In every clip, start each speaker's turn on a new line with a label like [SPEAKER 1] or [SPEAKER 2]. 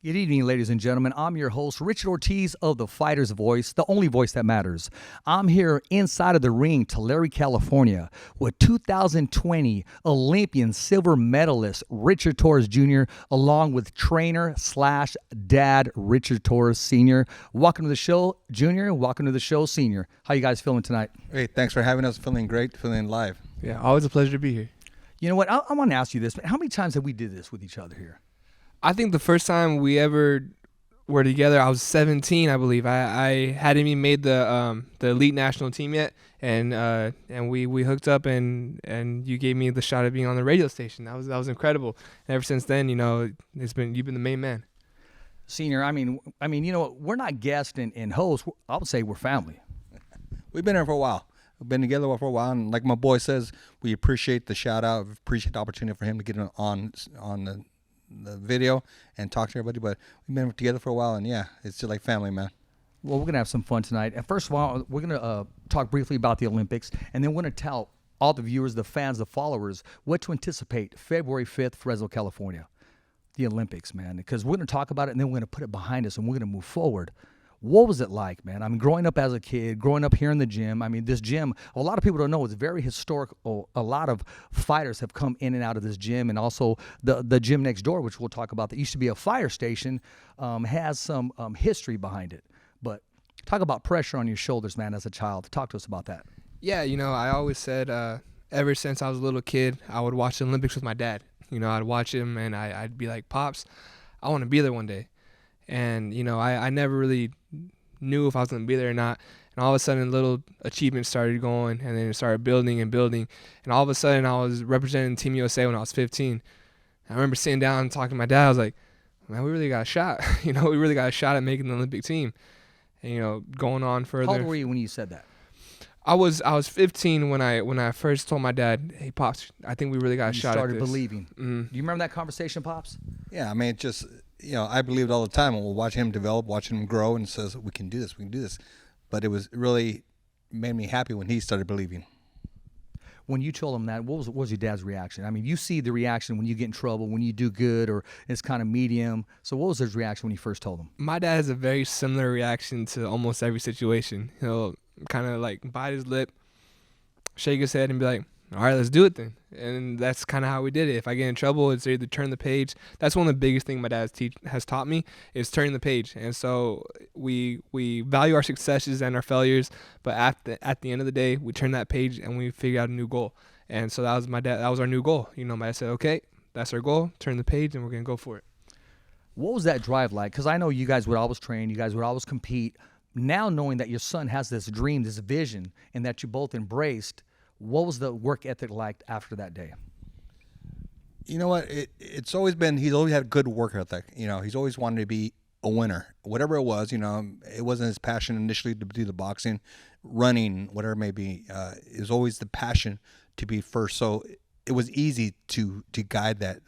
[SPEAKER 1] Good evening, ladies and gentlemen. I'm your host, Richard Ortiz of The Fighter's Voice, the only voice that matters. I'm here inside of the ring, Tulare, California, with 2020 Olympian silver medalist Richard Torrez Jr., along with trainer/dad Richard Torrez Sr. Welcome to the show, Junior. Welcome to the show, Senior. How you guys feeling tonight?
[SPEAKER 2] Hey, thanks for having us. Feeling great, feeling live.
[SPEAKER 3] Yeah, always a pleasure to be here.
[SPEAKER 1] You know what? I want to ask you this. How many times have we did this with each other here?
[SPEAKER 3] I think the first time we ever were together, I was 17, I believe. I hadn't even made the elite national team yet, and we hooked up, and you gave me the shot of being on the radio station. That was incredible. And ever since then, you've been the main man.
[SPEAKER 1] Senior, I mean, we're not guests and hosts. I would say we're family.
[SPEAKER 2] We've been here for a while. We've been together for a while, and like my boy says, we appreciate the shout out. We appreciate the opportunity for him to get on the video and talk to everybody. But we've been together for a while, and yeah, it's just like family, man.
[SPEAKER 1] Well, we're gonna have some fun tonight. And first of all, we're gonna talk briefly about the Olympics, and then we're gonna tell all the viewers, the fans, the followers what to anticipate February 5th, Fresno, California, the Olympics, man. Because we're gonna talk about it, and then we're gonna put it behind us, and we're gonna move forward. What was it like, man? I mean, growing up as a kid, growing up here in the gym. I mean, this gym, a lot of people don't know, it's very historical. A lot of fighters have come in and out of this gym, and also the gym next door, which we'll talk about, that used to be a fire station, has some history behind it. But talk about pressure on your shoulders, man, as a child. Talk to us about that.
[SPEAKER 3] Yeah, I always said ever since I was a little kid, I would watch the Olympics with my dad. I'd watch him, and I'd be like, Pops, I want to be there one day. And, I never really knew if I was going to be there or not. And all of a sudden, little achievements started going, and then it started building and building. And all of a sudden, I was representing Team USA when I was 15. I remember sitting down and talking to my dad. I was like, man, we really got a shot. We really got a shot at making the Olympic team. And, going on further.
[SPEAKER 1] How old were you when you said that?
[SPEAKER 3] I was 15 when I first told my dad, hey, Pops, I think we really got a shot at this.
[SPEAKER 1] You started believing. Mm-hmm. Do you remember that conversation, Pops?
[SPEAKER 2] Yeah, I mean, it just... I believed all the time. We'll watch him develop, watching him grow, and says, we can do this. But it was really made me happy when he started believing.
[SPEAKER 1] When you told him that, what was your dad's reaction? I mean, you see the reaction when you get in trouble, when you do good, or it's kind of medium. So what was his reaction when you first told him?
[SPEAKER 3] My dad has a very similar reaction to almost every situation. He'll kind of like bite his lip, shake his head, and be like, all right, let's do it then. And that's kind of how we did it. If I get in trouble, it's either turn the page. That's one of the biggest things my dad has taught me is turning the page. And so we value our successes and our failures, but at the end of the day, we turn that page and we figure out a new goal. And so that was my dad. That was our new goal. My dad said, okay, that's our goal. Turn the page, and we're gonna go for it.
[SPEAKER 1] What was that drive like? Because I know you guys would always train. You guys would always compete. Now knowing that your son has this dream, this vision, and that you both embraced, what was the work ethic like after that day?
[SPEAKER 2] You know what? It's always been, he's always had good work ethic. He's always wanted to be a winner. Whatever it was, it wasn't his passion initially to do the boxing, running, whatever it may be. It was always the passion to be first. So it was easy to guide that,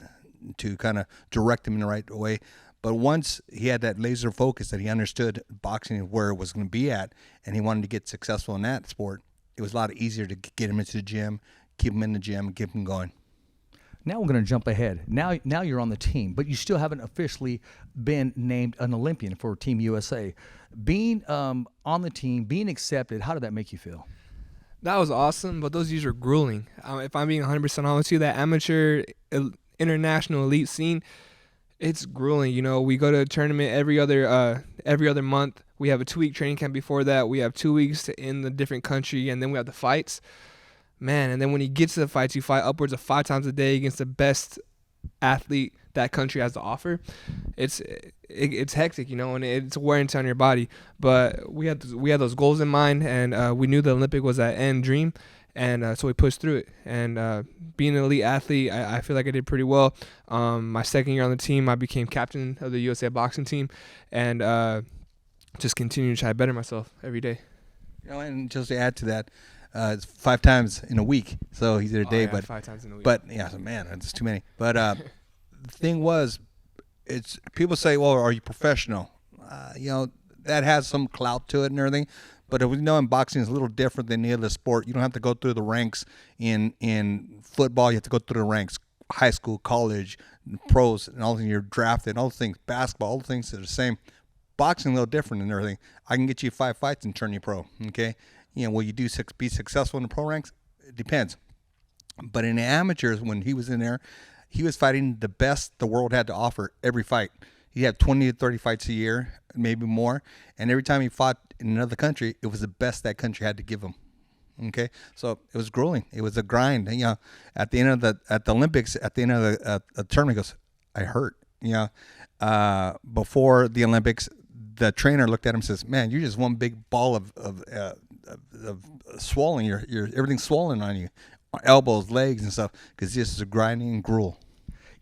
[SPEAKER 2] to kind of direct him in the right way. But once he had that laser focus that he understood boxing where it was going to be at, and he wanted to get successful in that sport, it was a lot easier to get him into the gym, keep him in the gym, keep him going.
[SPEAKER 1] Now we're going to jump ahead. Now you're on the team, but you still haven't officially been named an Olympian for Team USA. Being on the team, being accepted, how did that make you feel?
[SPEAKER 3] That was awesome, but those years were grueling. If I'm being 100% honest with you, that amateur international elite scene, it's grueling. We go to a tournament every other month. We have a 2-week training camp before that. We have 2 weeks in the different country, and then we have the fights. Man, and then when you get to the fights, you fight upwards of 5 times a day against the best athlete that country has to offer. It's hectic, and it's wear and tear on your body. But we had those goals in mind, and we knew the Olympic was that end dream. And so we pushed through it. And being an elite athlete, I feel like I did pretty well. My second year on the team, I became captain of the USA boxing team, and just continue to try to better myself every day.
[SPEAKER 2] And just to add to that, it's 5 times in a week, so he's there a day.
[SPEAKER 3] Yeah,
[SPEAKER 2] but
[SPEAKER 3] 5 times in a week.
[SPEAKER 2] But yeah, man, that's too many. But the thing was, it's people say, well, are you professional? That has some clout to it and everything. But we know in boxing is a little different than any other sport. You don't have to go through the ranks in football. You have to go through the ranks, high school, college, pros and all the things you're drafted, all the things, basketball, all the things that are the same. Boxing a little different and everything. I can get you 5 fights and turn you pro. Okay, will you be successful in the pro ranks? It depends. But in the amateurs, when he was in there, he was fighting the best the world had to offer every fight. He had 20 to 30 fights a year, maybe more. And every time he fought in another country, it was the best that country had to give him. Okay, so it was grueling. It was a grind. At the end of the Olympics, at the end of the tournament, he goes, I hurt. Before the Olympics, the trainer looked at him and says, "Man, you're just one big ball of swollen. You're everything's swollen on you, elbows, legs, and stuff, because this is a grinding and gruel."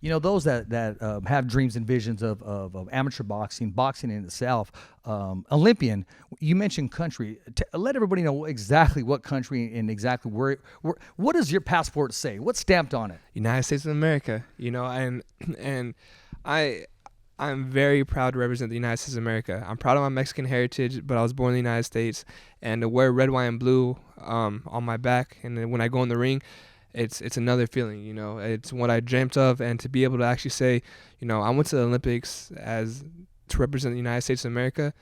[SPEAKER 1] Those that have dreams and visions of amateur boxing in itself, Olympian, you mentioned country. Let everybody know exactly what country and exactly where. What does your passport say? What's stamped on it?
[SPEAKER 3] United States of America. And I'm very proud to represent the United States of America. I'm proud of my Mexican heritage, but I was born in the United States, and to wear red, white, and blue on my back, and then when I go in the ring, it's another feeling. It's what I dreamt of, and to be able to actually say, I went to the Olympics to represent the United States of America.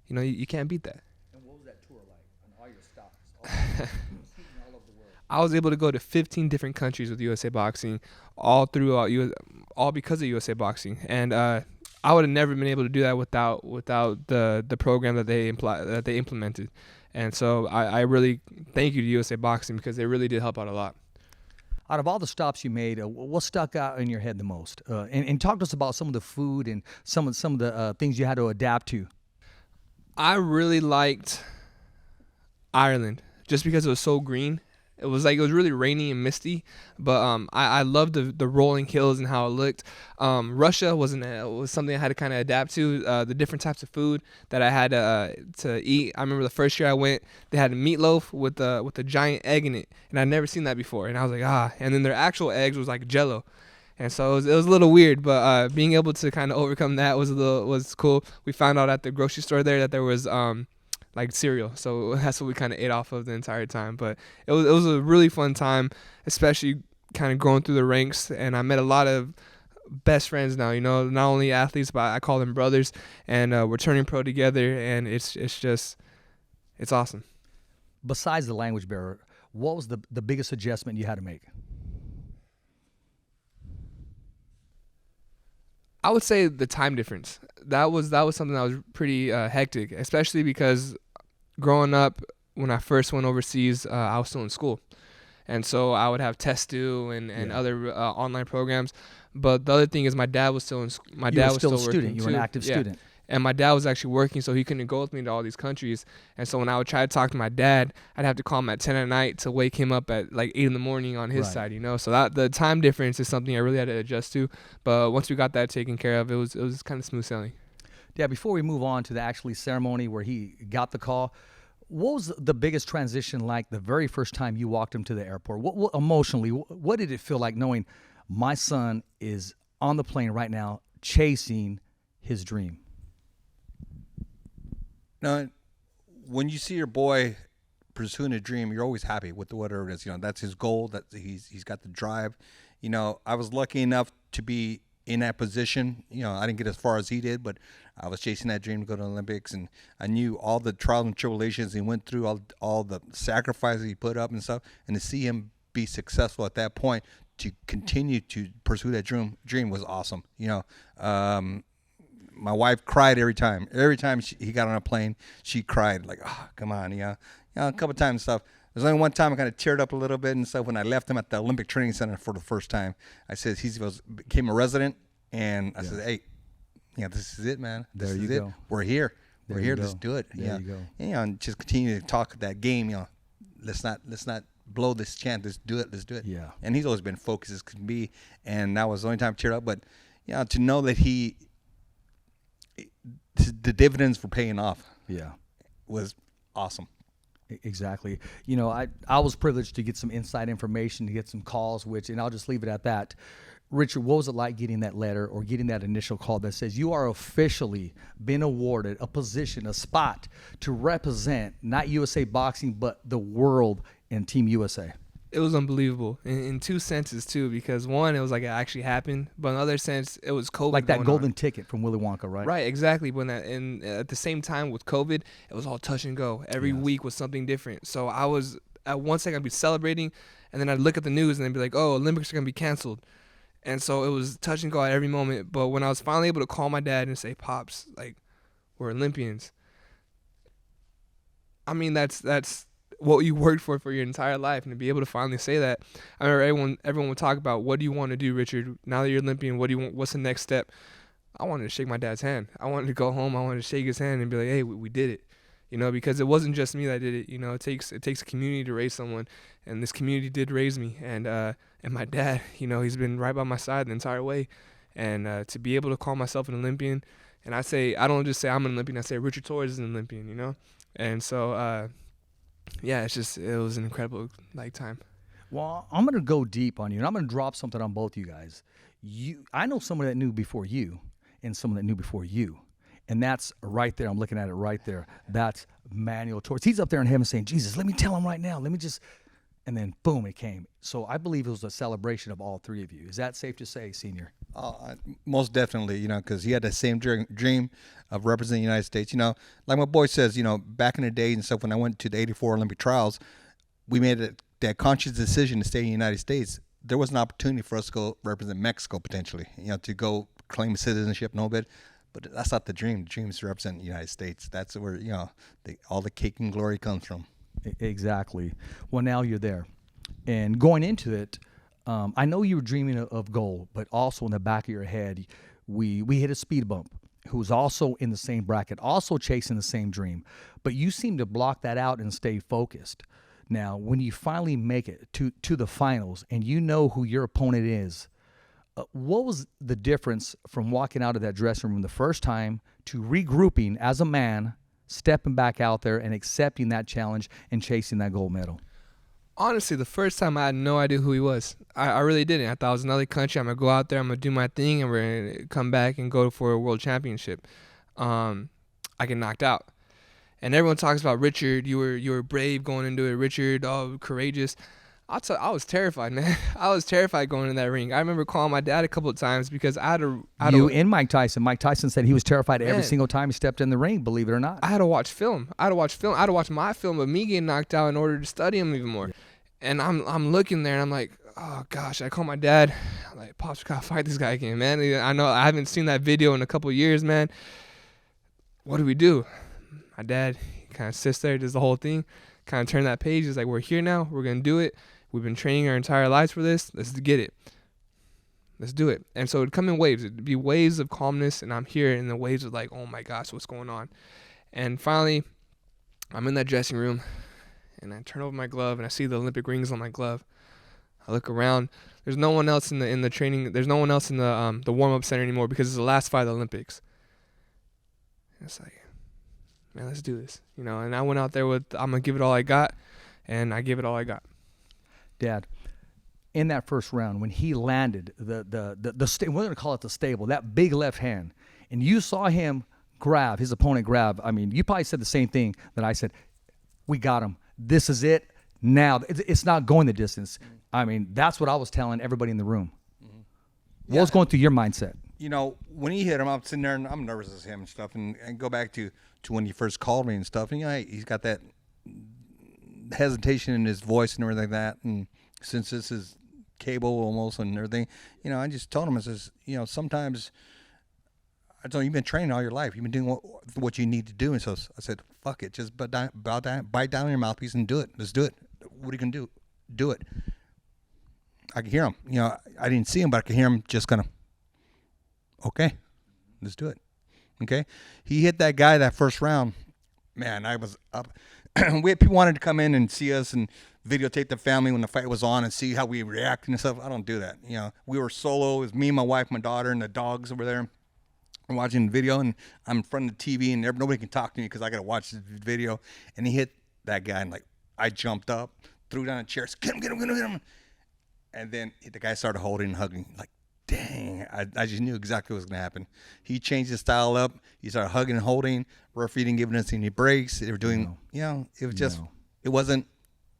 [SPEAKER 3] You can't beat that.
[SPEAKER 1] And what was that tour like on all your stops? All over the world.
[SPEAKER 3] I was able to go to 15 different countries with USA Boxing, all because of USA Boxing, and I would have never been able to do that without the program that they implemented. And so I really thank you to USA Boxing, because they really did help out a lot.
[SPEAKER 1] Out of all the stops you made, what stuck out in your head the most? And talk to us about some of the food and some of the things you had to adapt to.
[SPEAKER 3] I really liked Ireland, just because it was so green. It was really rainy and misty, but I loved the rolling hills and how it looked. Russia was something I had to kind of adapt to. The different types of food that I had to eat. I remember the first year I went, they had a meatloaf with a giant egg in it, and I'd never seen that before. And I was like, and then their actual eggs was like Jello. And so it was a little weird, but being able to kind of overcome that was cool. We found out at the grocery store there that there was cereal, so that's what we kind of ate off of the entire time. But it was a really fun time, especially kind of going through the ranks, and I met a lot of best friends now. Not only athletes, but I call them brothers, and we're turning pro together, and it's awesome.
[SPEAKER 1] Besides the language barrier, what was the biggest adjustment you had to make?
[SPEAKER 3] I would say the time difference. That was something that was pretty hectic, especially because growing up, when I first went overseas, I was still in school. And so I would have test due and other online programs. But the other thing is my dad was still
[SPEAKER 1] a student.
[SPEAKER 3] working.
[SPEAKER 1] You were an active student.
[SPEAKER 3] And my dad was actually working, so he couldn't go with me to all these countries. And so when I would try to talk to my dad, I'd have to call him at 10 at night to wake him up at 8 in the morning on his side, So that the time difference is something I really had to adjust to. But once we got that taken care of, it was kind of smooth sailing.
[SPEAKER 1] Yeah, before we move on to the actually ceremony where he got the call, what was the biggest transition like the very first time you walked him to the airport? What emotionally, what did it feel like knowing my son is on the plane right now chasing his dream?
[SPEAKER 2] Now, when you see your boy pursuing a dream, you're always happy with whatever it is. That's his goal. That he's got the drive. I was lucky enough to be in that position. I didn't get as far as he did, but I was chasing that dream to go to the Olympics, and I knew all the trials and tribulations he went through, all the sacrifices he put up and stuff, and to see him be successful at that point, to continue to pursue that dream was awesome. My wife cried every time. Every time he got on a plane, she cried like, "Oh, come on, a couple of times and stuff." There's only one time I kind of teared up a little bit and stuff when I left him at the Olympic Training Center for the first time. I said he became a resident, and I said, "Hey, this is it, man. This is it. We're here. We're here. Let's do it."
[SPEAKER 1] There you go.
[SPEAKER 2] And just continue to talk that game. Let's not blow this chance. Let's do it. Let's do it.
[SPEAKER 1] Yeah.
[SPEAKER 2] And he's always been focused as can be, and that was the only time I teared up. But to know that the dividends were paying off.
[SPEAKER 1] Yeah.
[SPEAKER 2] Was awesome.
[SPEAKER 1] Exactly. I was privileged to get some inside information, to get some calls, and I'll just leave it at that. Richard, what was it like getting that letter or getting that initial call that says you are officially been awarded a position, a spot to represent not USA Boxing, but the world in Team USA?
[SPEAKER 3] it was unbelievable in two senses too, because one, it was like it actually happened, but in another sense, it was COVID.
[SPEAKER 1] Like that
[SPEAKER 3] going
[SPEAKER 1] golden
[SPEAKER 3] on.
[SPEAKER 1] ticket from Willy Wonka, right?
[SPEAKER 3] Right, exactly. When that, and at the same time with COVID, it was all touch and go. Every
[SPEAKER 1] Yes.
[SPEAKER 3] week was something different. So I was at one second I'd be celebrating, and then I'd look at the news and they'd be like, "Oh, Olympics are gonna be canceled," and so it was touch and go at every moment. But when I was finally able to call my dad and say, "Pops, like, we're Olympians," I mean, that's what you worked for your entire life, and to be able to finally say that. I remember everyone would talk about, what do you want to do, Richard? Now that you're Olympian, what do you want? What's the next step? I wanted to shake my dad's hand. I wanted to go home. I wanted to shake his hand and be like, hey, we did it. You know, because it wasn't just me that did it. You know, it takes a community to raise someone, and this community did raise me. And my dad, you know, he's been right by my side the entire way. And to be able to call myself an Olympian, and I don't just say I'm an Olympian. I say Richard Torrez is an Olympian. You know, and so yeah, it was an incredible time.
[SPEAKER 1] Well, I'm going to go deep on you, and I'm going to drop something on both you guys. I know someone that knew before you, and someone that knew before you. And that's right there. I'm looking at it right there. That's Manuel Torres. He's up there in heaven saying, Jesus, let me tell him right now. Let me just, and then boom, it came. So I believe it was a celebration of all three of you. Is that safe to say, Senior?
[SPEAKER 2] Most definitely, you know, because he had the same dream of representing the United States. You know, like my boy says, you know, back in the day and stuff, when I went to the '84 Olympic trials, we made that conscious decision to stay in the United States. There was an opportunity for us to go represent Mexico potentially, you know, to go claim citizenship and all that. But that's not the dream. The dream is to represent the United States. That's where, you know, all the cake and glory comes from.
[SPEAKER 1] Exactly. Well, now you're there. And going into it, I know you were dreaming of gold, but also in the back of your head, we hit a speed bump who was also in the same bracket, also chasing the same dream. But you seem to block that out and stay focused. Now, when you finally make it to the finals and you know who your opponent is, what was the difference from walking out of that dressing room the first time to regrouping as a man, stepping back out there and accepting that challenge and chasing that gold medal?
[SPEAKER 3] Honestly, the first time I had no idea who he was. I really didn't. I thought it was another country. I'm going to go out there, I'm going to do my thing, and we're going to come back and go for a world championship. I get knocked out. And everyone talks about, Richard, you were brave going into it. Richard, courageous. I was terrified, man. I was terrified going in that ring. I remember calling my dad a couple of times because I had
[SPEAKER 1] and Mike Tyson. Mike Tyson said he was terrified every
[SPEAKER 3] Man.
[SPEAKER 1] single time he stepped in the ring, believe it or not.
[SPEAKER 3] I had to watch film. I had to watch my film of me getting knocked out in order to study him even more. And I'm looking there and I'm like, oh gosh. I call my dad. I'm like, Pops, we gotta fight this guy again, man. I know I haven't seen that video in a couple of years, man. What do we do? My dad kind of sits there, does the whole thing, kind of turn that page. He's like, we're here now. We're gonna do it. We've been training our entire lives for this. Let's get it. Let's do it. And so it'd come in waves. It'd be waves of calmness, and I'm here in the waves of like, oh my gosh, what's going on? And finally, I'm in that dressing room, and I turn over my glove, and I see the Olympic rings on my glove. I look around. There's no one else in the training. There's no one else in the warm-up center anymore because it's the last fight of the Olympics. And it's like, man, let's do this, you know. And I went out there with, I'm gonna give it all I got, and I gave it all I got.
[SPEAKER 1] Dad, in that first round, when he landed we're going to call it the stable, that big left hand, and you saw him grab, his opponent grab, I mean, you probably said the same thing that I said. We got him. This is it. Now, it's not going the distance. I mean, that's what I was telling everybody in the room. Mm-hmm. What was going through your mindset?
[SPEAKER 2] You know, when he hit him, I'm sitting there and I'm nervous as him and stuff. And go back to when he first called me and stuff. And, you know, he's got that hesitation in his voice and everything like that. And since this is cable almost and everything, you know, I just told him, I says, you know, sometimes I told him, you've been training all your life. You've been doing what you need to do. And so I said, fuck it. Just bite down your mouthpiece and do it. Let's do it. What are you going to do? Do it. I could hear him. You know, I didn't see him, but I could hear him just kind of, okay, let's do it. Okay. He hit that guy that first round. Man, I was up. People wanted to come in and see us and videotape the family when the fight was on and see how we react and stuff. I don't do that. You know, we were solo. It was me, my wife, my daughter, and the dogs over there. I'm watching the video, and I'm in front of the TV, and nobody can talk to me because I got to watch the video. And he hit that guy, and like I jumped up, threw down a chair, said, get him. And then the guy started holding and hugging. Like, dang, I just knew exactly what was going to happen. He changed his style up. He started hugging and holding. Referee didn't give us any breaks. They were doing, you know, it was just, it wasn't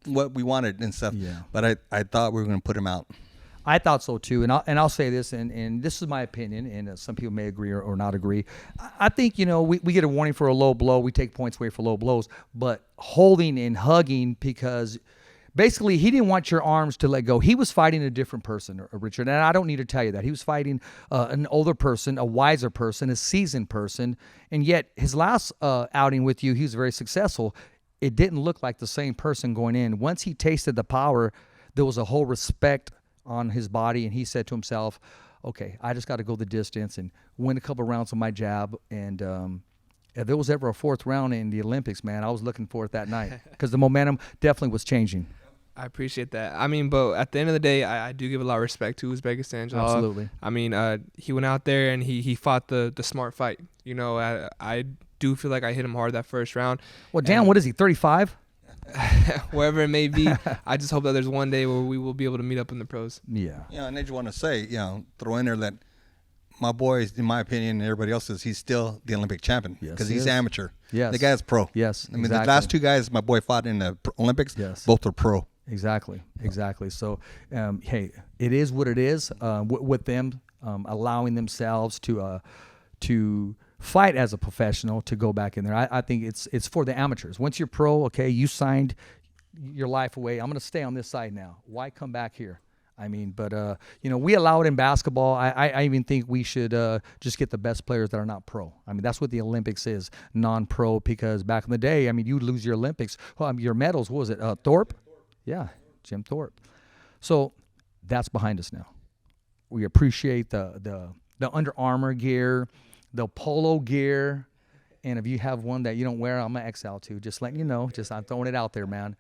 [SPEAKER 2] what we wanted and stuff.
[SPEAKER 1] Yeah.
[SPEAKER 2] But I thought we were going to put him out.
[SPEAKER 1] I thought so too, and I'll say this, and this is my opinion, and some people may agree or not agree. I think, you know, we get a warning for a low blow, we take points away for low blows, but holding and hugging, because basically he didn't want your arms to let go. He was fighting a different person, Richard, and I don't need to tell you that. He was fighting an older person, a wiser person, a seasoned person, and yet his last outing with you, he was very successful. It didn't look like the same person going in. Once he tasted the power, there was a whole respect on his body, and he said to himself, okay, I just got to go the distance and win a couple of rounds on my jab. And if there was ever a fourth round in the Olympics, man, I was looking for it that night, because the momentum definitely was changing.
[SPEAKER 3] I appreciate that. I mean, but at the end of the day, I do give a lot of respect to Uzbekistan.
[SPEAKER 1] Absolutely.
[SPEAKER 3] I mean, he went out there and he fought the smart fight. You know, I do feel like I hit him hard that first round.
[SPEAKER 1] Well, Dan, what is he, 35?
[SPEAKER 3] Wherever it may be, I just hope that there's one day where we will be able to meet up in the pros.
[SPEAKER 1] Yeah.
[SPEAKER 2] Yeah, and I just want to say, throw in there that my boy, in my opinion, and everybody else's, he's still the Olympic champion,
[SPEAKER 1] Yes,
[SPEAKER 2] because
[SPEAKER 1] he
[SPEAKER 2] he's
[SPEAKER 1] is.
[SPEAKER 2] amateur.
[SPEAKER 1] Yes.
[SPEAKER 2] The guy's pro.
[SPEAKER 1] Yes,
[SPEAKER 2] I mean,
[SPEAKER 1] exactly.
[SPEAKER 2] the last two guys my boy fought in the Olympics,
[SPEAKER 1] Yes.
[SPEAKER 2] both are pro.
[SPEAKER 1] Exactly. So, hey, it is what it is with them allowing themselves to fight as a professional, to go back in there. I think it's for the amateurs. Once you're pro, okay, you signed your life away. I'm going to stay on this side now. Why come back here? I mean, but, we allow it in basketball. I even think we should just get the best players that are not pro. I mean, that's what the Olympics is, non-pro, because back in the day, I mean, you lose your Olympics, your medals, what was it, Thorpe? Yeah, Jim Thorpe. So that's behind us now. We appreciate the Under Armour gear, the polo gear, and if you have one that you don't wear, I'm going to XL too. Just letting you know, I'm throwing it out there, man.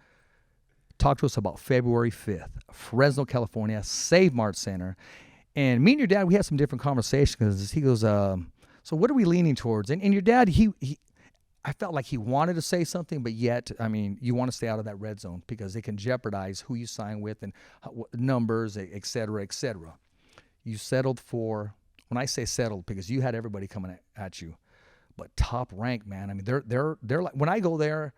[SPEAKER 1] Talk to us about February 5th, Fresno, California, Save Mart Center. And me and your dad, we had some different conversations, because he goes, so what are we leaning towards? And your dad, I felt like he wanted to say something, but yet, I mean, you want to stay out of that red zone, because it can jeopardize who you sign with and numbers, et cetera, et cetera. You settled for, when I say settled, because you had everybody coming at you, but Top Rank, man. I mean, they're like, when I go there,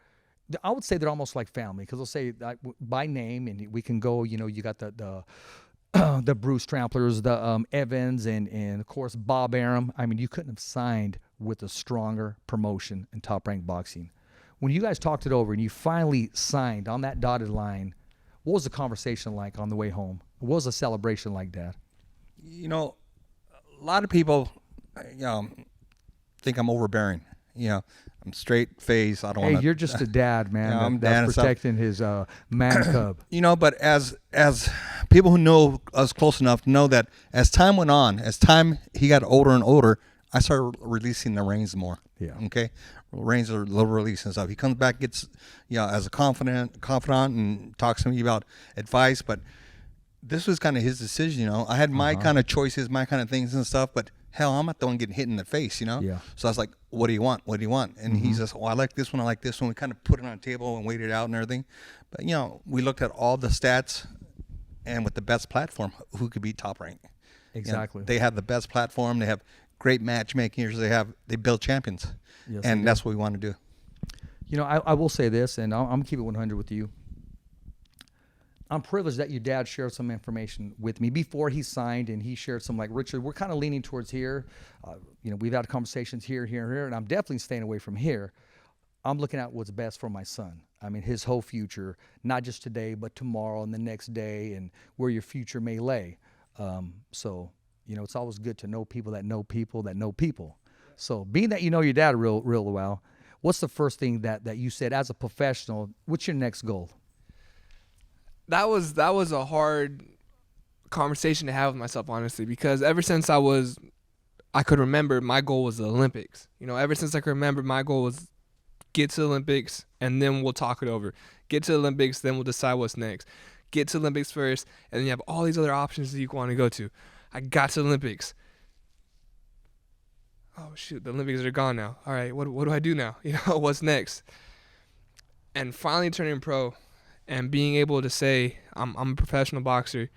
[SPEAKER 1] I would say they're almost like family, because they'll say by name, and we can go, you got the Bruce Tramplers, the Evans, and of course Bob Arum. I mean, you couldn't have signed with a stronger promotion in Top Rank Boxing. When you guys talked it over and you finally signed on that dotted line, what was the conversation like on the way home? What was the celebration like, Dad?
[SPEAKER 2] A lot of people, think I'm overbearing. I'm straight face. I don't want to.
[SPEAKER 1] Hey, you're just a dad, man.
[SPEAKER 2] I'm
[SPEAKER 1] that's
[SPEAKER 2] dad
[SPEAKER 1] protecting his man cub.
[SPEAKER 2] But as people who know us close enough know that as time went on, as time he got older and older, I started releasing the reins more.
[SPEAKER 1] Yeah.
[SPEAKER 2] Okay. Reins are little release and stuff. He comes back, gets as a confidant, and talks to me about advice. But this was kind of his decision. I had my kind of choices, my kind of things and stuff. But hell, I'm not the one getting hit in the face.
[SPEAKER 1] Yeah.
[SPEAKER 2] So I was like, "What do you want? What do you want?" And he says, "Oh, I like this one. I like this one." We kind of put it on the table and weighed it out and everything. But we looked at all the stats, and with the best platform, who could beat Top Rank?
[SPEAKER 1] Exactly.
[SPEAKER 2] They have the best platform. They have great matchmaking. They build champions,
[SPEAKER 1] Yes,
[SPEAKER 2] and that's what we want to do.
[SPEAKER 1] I will say this, and I'm going to keep it 100 with you. I'm privileged that your dad shared some information with me before he signed, and he shared some, like, Richard, we're kind of leaning towards here. We've had conversations here, and I'm definitely staying away from here. I'm looking at what's best for my son. I mean, his whole future, not just today, but tomorrow and the next day, and where your future may lay. So, it's always good to know people that know people that know people. So being that you know your dad real well, what's the first thing that you said as a professional? What's your next goal?
[SPEAKER 3] That was a hard conversation to have with myself, honestly, because ever since I could remember, my goal was the Olympics. Ever since I could remember, my goal was get to the Olympics and then we'll talk it over. Get to the Olympics, then we'll decide what's next. Get to the Olympics first, and then you have all these other options that you want to go to. I got to the Olympics. Oh shoot, the Olympics are gone now. All right, what do I do now? What's next? And finally turning pro and being able to say I'm a professional boxer.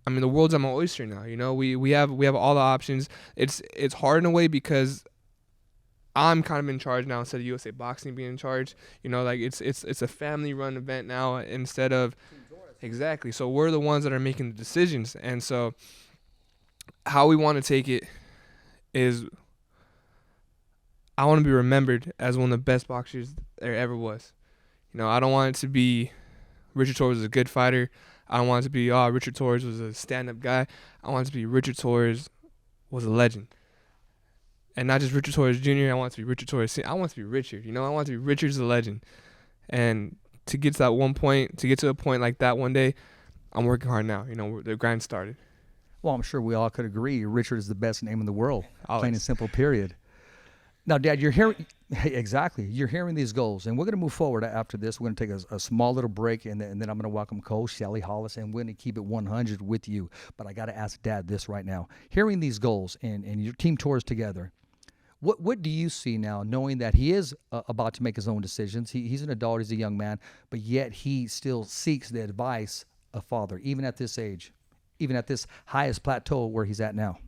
[SPEAKER 3] I mean, the world's at my oyster now. We have all the options. It's hard in a way because I'm kind of in charge now instead of USA Boxing being in charge. You know, like it's a family run event now instead of exactly. So we're the ones that are making the decisions, and so how we want to take it is I want to be remembered as one of the best boxers there ever was. You know, I don't want it to be Richard Torrez was a good fighter. I don't want it to be, Richard Torrez was a stand-up guy. I want it to be Richard Torrez was a legend. And not just Richard Torrez Jr., I want it to be Richard Torrez. I want it to be Richard. You know, I want it to be Richard's a legend. And to get to that one point, to get to a point like that one day, I'm working hard now. You know, the grind started.
[SPEAKER 1] Well, I'm sure we all could agree Richard is the best name in the world.
[SPEAKER 3] Always.
[SPEAKER 1] Plain and simple, period. Now, Dad, you're hearing exactly. You're hearing these goals, and we're going to move forward after this. We're going to take a small little break, and then I'm going to welcome Cole, Shelly, Hollis, and we're going to keep it 100 with you. But I got to ask Dad this right now. Hearing these goals and your team tours together, what do you see now, knowing that he is about to make his own decisions? He's an adult, he's a young man, but yet he still seeks the advice of father, even at this age, even at this highest plateau where he's at now.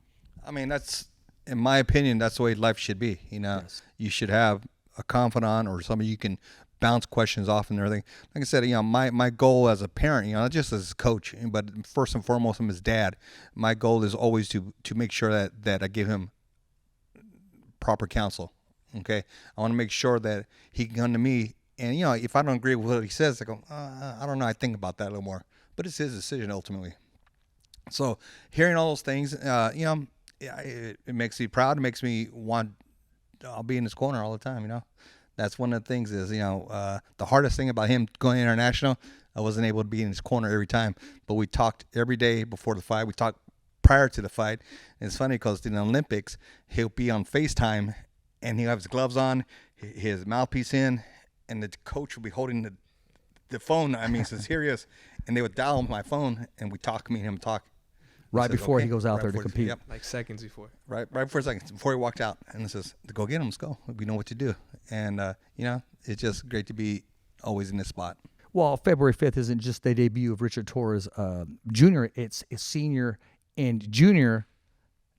[SPEAKER 2] I mean, that's, in my opinion, that's the way life should be. You know,
[SPEAKER 1] Yes.
[SPEAKER 2] You should have a confidant or somebody you can bounce questions off and everything. Like I said, you know, my goal as a parent, you know, not just as a coach, but first and foremost, I'm his dad. My goal is always to make sure that I give him proper counsel. Okay, I want to make sure that he can come to me, and you know, if I don't agree with what he says, I go, I don't know, I think about that a little more. But it's his decision ultimately. So hearing all those things, you know, it makes me proud. It makes me want. I'll be in his corner all the time. You know, that's one of the things is, you know, the hardest thing about him going international, I wasn't able to be in his corner every time. But we talked every day before the fight. We talked prior to the fight. And it's funny because in the Olympics, he'll be on FaceTime and he'll have his gloves on, his mouthpiece in, and the coach will be holding the phone. I mean, says, here he is. And they would dial my phone and we talk, me and him talk.
[SPEAKER 1] Right
[SPEAKER 2] Says,
[SPEAKER 1] before
[SPEAKER 2] okay.
[SPEAKER 1] he goes out
[SPEAKER 2] Right
[SPEAKER 1] there to
[SPEAKER 2] before-
[SPEAKER 1] compete.
[SPEAKER 2] Yep.
[SPEAKER 3] Like seconds before.
[SPEAKER 2] Right before seconds, before he walked out. And it says, go get him, let's go. We know what to do. And, you know, it's just great to be always in this spot.
[SPEAKER 1] Well, February 5th isn't just the debut of Richard Torrez Jr. It's senior and junior,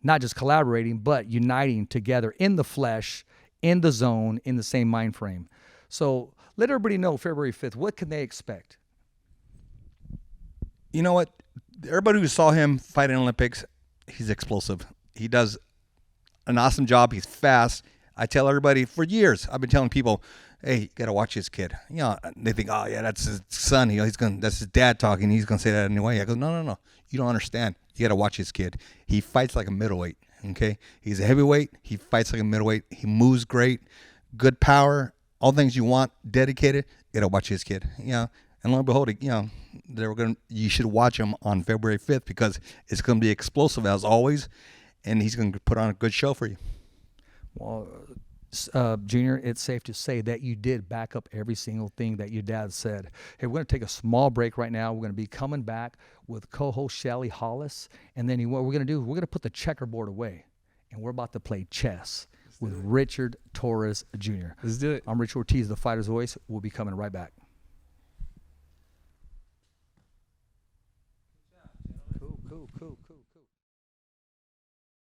[SPEAKER 1] not just collaborating, but uniting together in the flesh, in the zone, in the same mind frame. So let everybody know February 5th, what can they expect?
[SPEAKER 2] You know what? Everybody who saw him fight in Olympics, he's explosive. He does an awesome job. He's fast. I tell everybody for years, I've been telling people, hey, you got to watch this kid. You know, they think, oh, yeah, that's his son. You know, that's his dad talking. He's going to say that anyway. I go, no. You don't understand. You got to watch this kid. He fights like a middleweight, okay? He's a heavyweight. He fights like a middleweight. He moves great, good power, all things you want, dedicated. You got to watch this kid, you know. And lo and behold, you know, you should watch him on February 5th because it's going to be explosive as always, and he's going to put on a good show for you.
[SPEAKER 1] Well, Junior, it's safe to say that you did back up every single thing that your dad said. Hey, we're going to take a small break right now. We're going to be coming back with co-host Shelly, Hollis, and then what we're going to do, we're going to put the checkerboard away, and we're about to play chess with Richard Torrez Jr.
[SPEAKER 3] Let's do it.
[SPEAKER 1] I'm Rich Ortiz, the fighter's voice. We'll be coming right back.